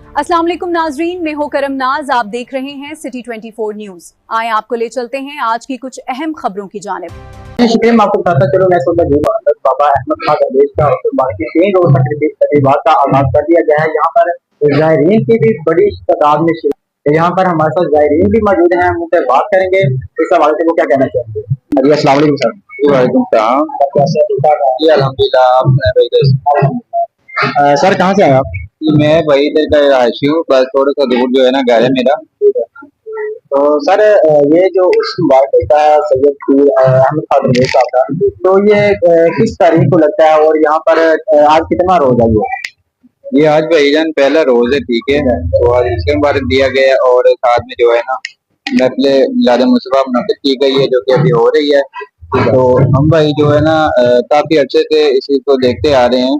अस्सलाम वालेकुम नाजरीन, मैं हूं करम नाज। आप देख रहे हैं सिटी 24 न्यूज। आए आपको ले चलते हैं आज की कुछ अहम खबरों की जानिब। शुक्रिया, मैं आपको बताता चलो मैं बाबा अहमद खान अवेश का बाकी 3 रोज तक तकरीबात का आगाज कर दिया गया है। यहाँ पर ज़ायरीन की भी बड़ी तादाद में यहाँ पर हमारे साथ ज़ायरीन भी मौजूद हैं, हम उनसे बात करेंगे इस हवाले से वो क्या कहना चाहेंगे। जी अस्सलाम वालेकुम सर। वालेकुम सलाम। कैसे जी अल्हम्दुलिल्लाह। सर कहाँ से आए आप? मैं भाई इधर का रहायशी हूँ, बस थोड़ा सा दूर जो है ना घर है मेरा। तो सर ये जो मुबारक होता है सैयद पीर अहमद खान अवेश साहब का, तो ये किस तारीख को लगता है और यहाँ पर आज कितना रोजा ये आज भाईजान पहला रोज है, ठीक है, तो आज इसके मुबारक दिया गया है और साथ में जो है ना नफले मिलाद मुस्तफा मुनक़िद की गई है जो कि अभी हो रही है। तो हम भाई जो है ना काफी अच्छे से इसी को देखते आ रहे हैं,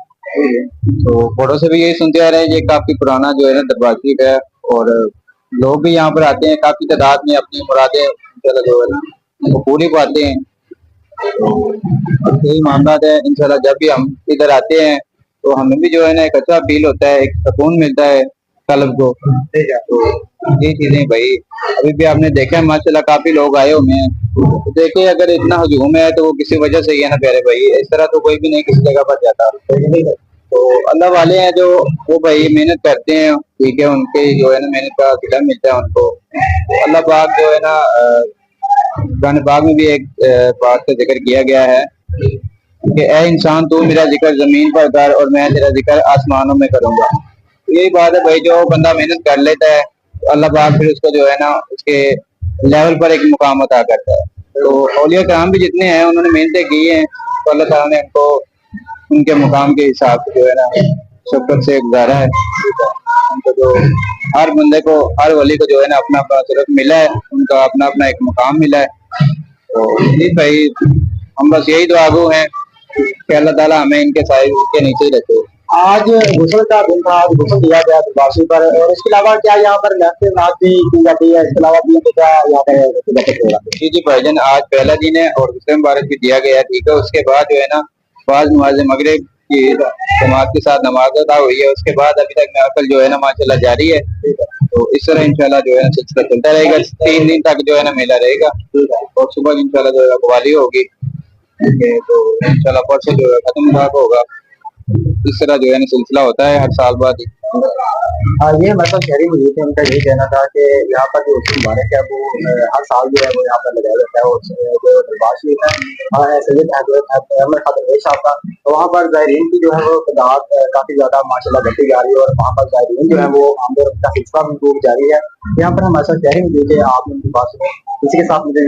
तो बड़ों से भी यही सुनते आ रहे हैं। ये काफी पुराना जो है ना दरबार शरीफ है और लोग भी यहाँ पर आते हैं काफी तादाद में, अपनी मुरादें जो है ना वो पूरी पाते हैं। तो यही मामला है इंशाल्लाह, जब भी हम इधर आते हैं तो हमें भी जो है ना एक अच्छा फील होता है, एक सुकून मिलता है कल्ब को। तो ये चीजें भाई अभी भी आपने देखा है माशाल्लाह काफी लोग आए हुए हैं। तो देखिए अगर इतना हजूम है तो वो किसी वजह से ही है ना प्यारे भाई, इस तरह तो कोई भी नहीं किसी जगह पर जाता। तो अल्लाह वाले हैं जो वो भाई मेहनत करते हैं, ठीक है, उनके जो है ना मेहनत का सिला मिलता है उनको। तो अल्लाह पाक जो है ना कुरान पाक में भी एक बात का जिक्र किया गया है कि ए इंसान तू मेरा जिक्र जमीन पर कर और मैं तेरा जिक्र आसमानों में करूंगा। यही बात है भाई, जो बंदा मेहनत कर लेता है तो अल्लाह पाक फिर उसको जो है ना उसके लेवल पर एक मुकाम अता करता है। तो औलिया कराम भी जितने हैं उन्होंने मेहनतें की हैं, तो अल्लाह ताला ने उनको उनके मुकाम के हिसाब से जो है ना शक्कर से गुजारा है। उनको जो हर बंदे को, हर वली को जो है ना अपना अपना सिर्फ मिला है, उनका अपना अपना एक मुकाम मिला है। तो जी भाई हम बस यही दुआ गो हैं कि अल्लाह ताला हमें इनके साए के नीचे ही रखे। आज गुसल का दिन था, आज गुसल दिया गया दरबार पर, और इसके अलावा क्या यहाँ पर महफिल नाच भी की जाती है? इसके अलावा भी क्या यहाँ पर? जी भाईजान आज पहला दिन है और दूसरे मुबारक भी दिया गया है, ठीक है। उसके बाद जो है ना बाद नमाज मगरिब की जमात के साथ नमाज अदा हुई है। उसके बाद अभी तक महफिल जो है ना माशाल्लाह जारी है। तो इस तरह इंशाल्लाह जो है ना सिलसिला चलता रहेगा, 3 दिन तक जो है ना मेला रहेगा और सुबह इंशाल्लाह जो है कवाली होगी, ठीक है। तो इंशाल्लाह परसों जो है खत्म होगा। इस तरह जो है ना सिलसिला होता है हर साल बाद। ये मतलब शहरी मुझे थे, उनका यही कहना था कि यहाँ पर जो मुबारक है वो हर साल जो है वो यहाँ पर लगाया जाता है। और जो दरबार शरीफ है सैयद अहमद खान अवेश साहब का, तो वहाँ पर ज़ायरीन की जो है वो तादाद काफी ज्यादा माशाल्लाह बढ़ती जा रही है और वहाँ पर ज़ायरीन जो है वो आमदोरफ्त का सिलसिला भी जारी है। यहाँ पर हमारे साथ शहरी मुझे आप उनकी बात सुनो, इसी के साथ मुझे